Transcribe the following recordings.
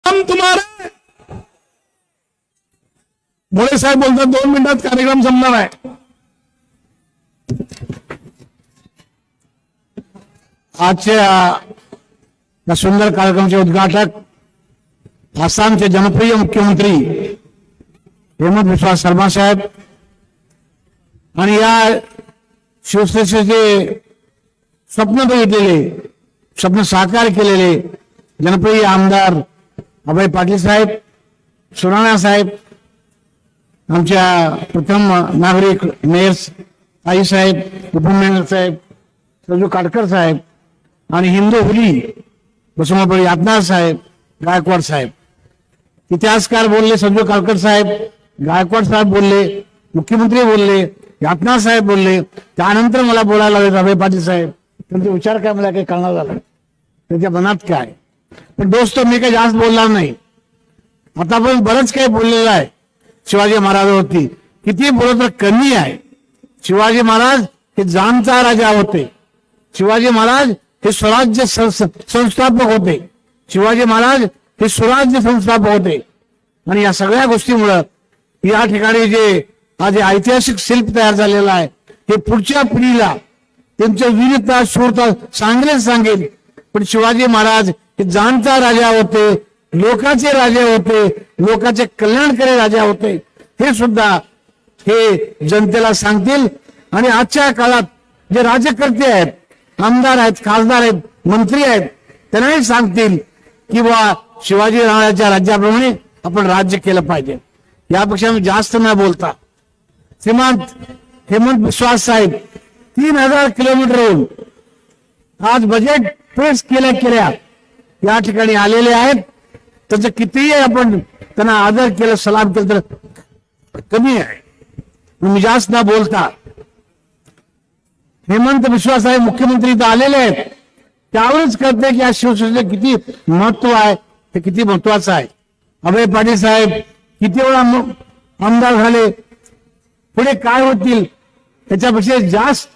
हम तुम्हारे मोळे साहेब बोलतात 2 मिनिटात कार्यक्रम संपणार आहे. आजच्या या सुंदर कार्यक्रमाचे उद्घाटक आसामचे जनप्रिय मुख्यमंत्री हेमंत बिस्वा शर्मा साहेब आणि या शिवसेनेचे स्वप्न बघितलेले, स्वप्न साकार केलेले जनप्रिय आमदार अभय पाटील साहेब, सुराणा साहेब, आमच्या प्रथम नागरिक मेयर आई साहेब, उपमेयर साहेब सजू काटकर साहेब आणि हिंदू हुली बसुमापडी यातनार साहेब, गायकवाड साहेब. इतिहासकार बोलले, सजू काटकर साहेब, गायकवाड साहेब बोलले, मुख्यमंत्री बोलले, यातनार साहेब बोलले. त्यानंतर मला बोलायला लागले अभय पाटील साहेब. त्यांचे विचार काय मला काही कळणार झालं, त्यांच्या मनात काय. पण दोस्त मी काही जास्त बोलणार नाही. आतापर्यंत बरंच काही बोललेलं आहे शिवाजी महाराजांवरती. किती बोलत तर कमी आहे. शिवाजी महाराज हे जाणता राजा होते. शिवाजी महाराज हे स्वराज्य संस्थापक होते. शिवाजी महाराज हे स्वराज्य संस्थापक होते. आणि या सगळ्या गोष्टीमुळं या ठिकाणी जे आज ऐतिहासिक शिल्प तयार झालेलं आहे हे पुढच्या पिढीला त्यांच्या वीरता शूरता सांगेल. पण शिवाजी महाराज हे जाणता राजा होते, लोकांचे राजे होते, लोकांचे कल्याणकारी राजा होते. हे सुद्धा हे जनतेला सांगतील. आणि आजच्या काळात जे राज्यकर्ते आहेत, आमदार आहेत, खासदार आहेत, मंत्री आहेत, त्यांनाही सांगतील की बा शिवाजी महाराजांच्या राज्याप्रमाणे आपण राज्य केलं पाहिजे. यापेक्षा मी जास्त न बोलता श्रीमंत हेमंत बिस्वा साहेब 3000 किलोमीटरहून आज बजेट पेश केल्या या ठिकाणी आलेले आहेत. त्याचं कितीही आपण त्यांना आदर केलं, सलाम केलं तर कमी आहे. मी जास्त न बोलता हेमंत बिस्वा साहेब मुख्यमंत्री इथं आलेले आहेत. त्यावरच कळते की या शिवसेनेचं किती महत्व आहे, ते किती महत्वाचं आहे. अभय पाटील साहेब किती वेळा आमदार झाले, पुढे काय होतील त्याच्यापेक्षा जास्त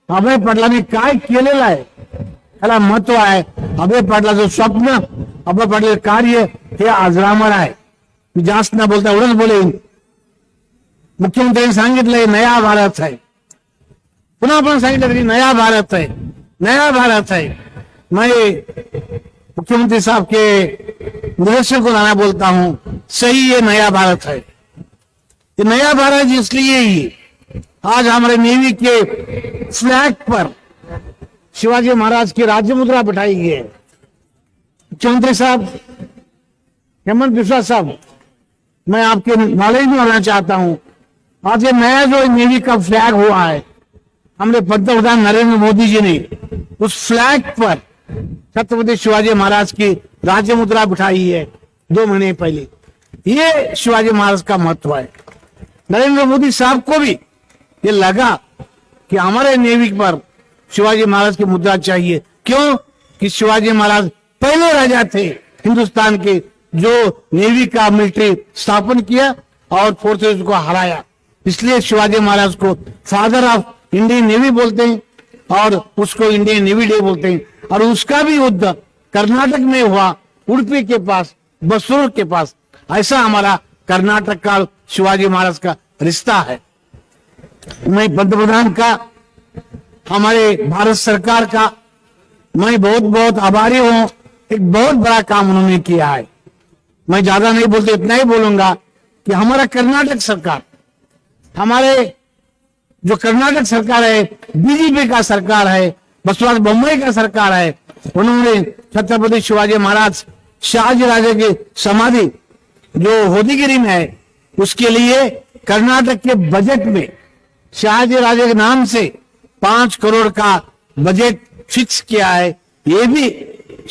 अभय पाटलांनी काय केलेलं आहे त्याला महत्व आहे. अभय पाटलाचं स्वप्न, अभय पाटील कार्य हे अजरामर आहे. मी जास्त न बोलता एवढंच बोलेन. मुख्यमंत्र्यांनी सांगितलंय नया भारत आहे. पुन्हा आपण सांगितलं तरी नया भारत है, नया भारत है. मैं मुख्यमंत्री साहब के निर्देशन को लाना बोलता हूं, सही ये नया भारत है. ये नया भारत इसलिए ही आज हमारे नेवी के फ्लैग पर शिवाजी महाराज की राज्य मुद्रा बिठाई गई है. मुख्यमंत्री साहब हेमंत बिस्वा साहब, मैं आपके नॉलेज में आना चाहता हूं. आज ये नया जो नेवी का फ्लैग हुआ है, हमारे पंतप्रधान नरेंद्र मोदी जी ने उस फ्लैग पर छत्रपति शिवाजी महाराज की राज्य मुद्रा बिठाई है 2 महीने पहले. ये शिवाजी महाराज का महत्व है. नरेंद्र मोदी साहब को भी ये लगा कि हमारे नेवी पर शिवाजी महाराज की मुद्रा चाहिए. क्यों कि शिवाजी महाराज पहले राजा थे हिंदुस्तान के जो नेवी का मिलिट्री स्थापन किया और फोर्सेस को हराया. इसलिए शिवाजी महाराज को फादर ऑफ इंडियन नेवी बोलते हैं और उसको इंडियन नेवी डे बोलते हैं. और उसका भी युद्ध कर्नाटक में हुआ, उडुपी के पास, बसरूर के पास. ऐसा हमारा कर्नाटक का शिवाजी महाराज का रिश्ता है. मैं पंतप्रधान का, हमारे भारत सरकार का मैं बहुत बहुत आभारी हूं. एक बहुत बड़ा काम उन्होंने किया है. मैं ज्यादा नहीं बोलते, इतना ही बोलूंगा कि हमारा कर्नाटक सरकार, हमारे जो कर्नाटक सरकार है, बीजेपी का सरकार है, बसवराज बोम्मई का सरकार है, उन्होंने छत्रपति शिवाजी महाराज शाहजी राजे की समाधि जो होदीगिरी में है, उसके लिए कर्नाटक के बजट में शाहजी राजे के नाम से 5 करोड़ का बजट फिक्स किया है. ये भी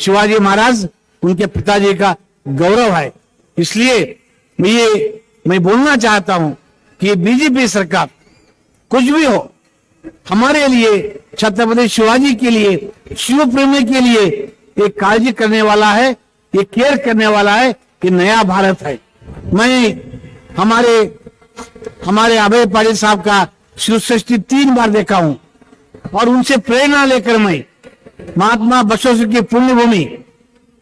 शिवाजी महाराज उनके पिताजी का गौरव है. इसलिए मैं बोलना चाहता हूं कि बीजेपी सरकार कुछ भी हो, हमारे लिए, छत्रपति शिवाजी के लिए, शिव प्रेमी के लिए एक काळजी करने वाला है, ये केयर करने वाला है. ये नया भारत है. मैं हमारे अभय पाटील साहब का शिवसृष्टि 3 बार देखा हूं और उनसे प्रेरणा लेकर मैं महात्मा बसवेश्वर की पुण्यभूमि,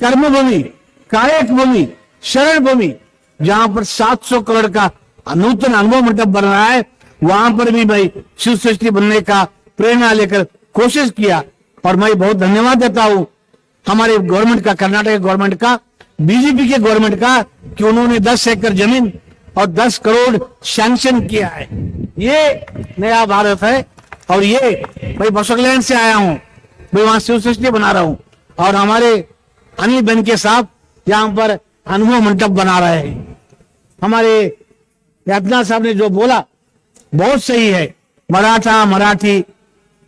कर्मभूमि, कायक भूमि शरण भूमि जहां पर 700 करोड़ का नूतन अनुभव मंडप बन रहा है, वहां पर भी भाई शिव सृष्टि बनने का प्रेरणा लेकर कोशिश किया। और मैं बहुत धन्यवाद देता हूं हमारे गवर्नमेंट का, कर्नाटक गवर्नमेंट का, बीजेपी के गवर्नमेंट का, कि उन्होंने 10 एकड़ जमीन और 10 करोड़ सैंक्शन किया है। ये नया भारत है। और ये भाई बसोकलैंड से आया हूं, भाई वहां शिव सृष्टि बना रहा हूं, और हमारे अनिल बेन के साथ यहां पर अनुभव मंडप बना रहे हैं। हमारे यातना साहब ने जो बोला बहुत सही है। मराठा, मराठी,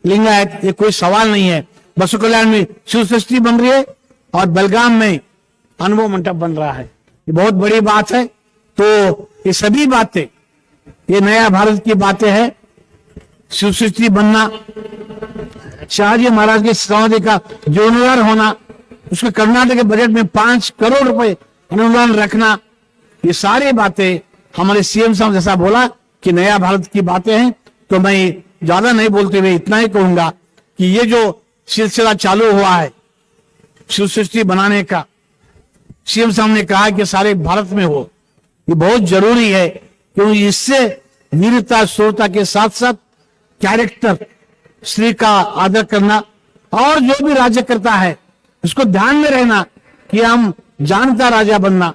लिंगायत, ये कोई सवाल नहीं है। बसोकलैंड में शिव सृष्टि बन रही है और बेलगाम में अनुभव मंडप बन रहा है। ये बहुत बड़ी बात है। तो ये सभी बातें, ये नया भारत की बातें हैं। शिव सृष्टि बनना, शाहजी महाराज की समाधि का जीर्णोद्धार होना, उसके कर्नाटक के बजट में 5 करोड़ रुपए अनुदान रखना, ये सारी बातें हमारे सीएम साहब जैसा बोला कि नया भारत की बातें हैं। तो मैं ज्यादा नहीं बोलते हुए इतना ही कहूंगा कि ये जो सिलसिला चालू हुआ है शिव सृष्टि बनाने का, सीएम साहब ने कहा कि सारे भारत में हो, ये बहुत जरूरी है, क्योंकि इससे वीरता शूरता के साथ साथ कैरेक्टर, स्त्री का आदर करना, और जो भी राज्य करता है उसको ध्यान में रहना कि हम जानता राजा बनना,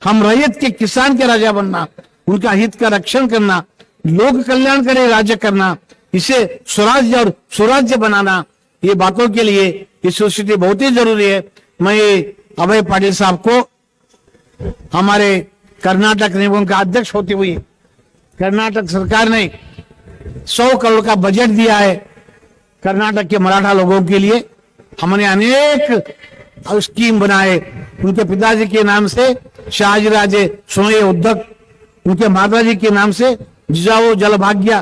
हम रैयत के, किसान के राजा बनना, उनका हित का रक्षण करना, लोक कल्याण करे राज्य करना, इसे स्वराज्य और सुराज्य बनाना, ये बातों के लिए ये सोसाइटी बहुत ही जरूरी है। मैं अभय पाटिल साहब को हमारे कर्नाटक निगम का अध्यक्ष होते हुए कर्नाटक सरकार ने 100 करोड़ का बजट दिया है कर्नाटक के मराठा लोगों के लिए। हमने अनेक स्कीम बनाए, उनके पिताजी के नाम से शाहजी राजे सोनई उद्योग, उनके माताजी के नाम से जिजाऊ जल भाग्य,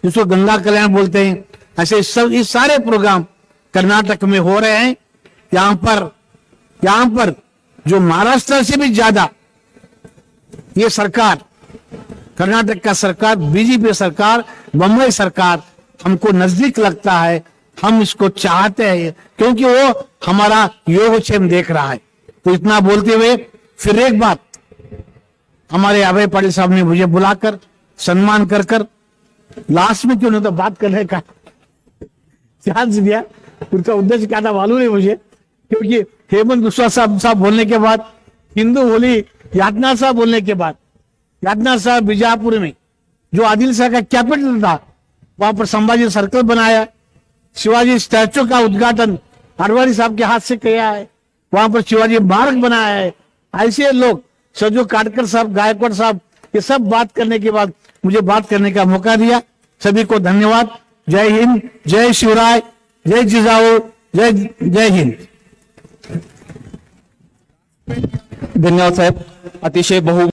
जिसको गंगा कल्याण बोलते हैं। ऐसे सब ये सारे प्रोग्राम कर्नाटक में हो रहे हैं। यहाँ पर जो महाराष्ट्र से भी ज्यादा ये सरकार, कर्नाटक का सरकार, बीजेपी सरकार, बम्बई सरकार हमको नजदीक लगता है। हम इसको चाहते हैं क्योंकि वो हमारा योगक्षेम देख रहा है। तो इतना बोलते हुए फिर एक बात, हमारे अभय पाटिल साहब ने मुझे बुलाकर सम्मान कर लास्ट में क्यों नहीं तो बात करने का चांस दिया, उनका उद्देश्य क्या था मालूम नहीं मुझे, क्योंकि हेमंत बिस्वा साहब बोलने के बाद, हिंदू होली यातना साहब बोलने के बाद, यातना साहब बीजापुर में जो आदिल शाह का कैपिटल था वहां पर संभाजी सर्कल बनाया, शिवाजी स्टैचू का उद्घाटन अडवाणी साहब के हाथ से किया है, वहां पर शिवाजी मार्ग बनाया है। ऐसे लोग सजो काटकर साहब, गायकवाड़ साहब, ये सब बात करने के बाद मुझे बात करने का मौका दिया। सभी को धन्यवाद। जय हिंद, जय शिवराय, जय जिजाऊ, जय हिंद। धन्यवाद साहेब, अतिशय बहु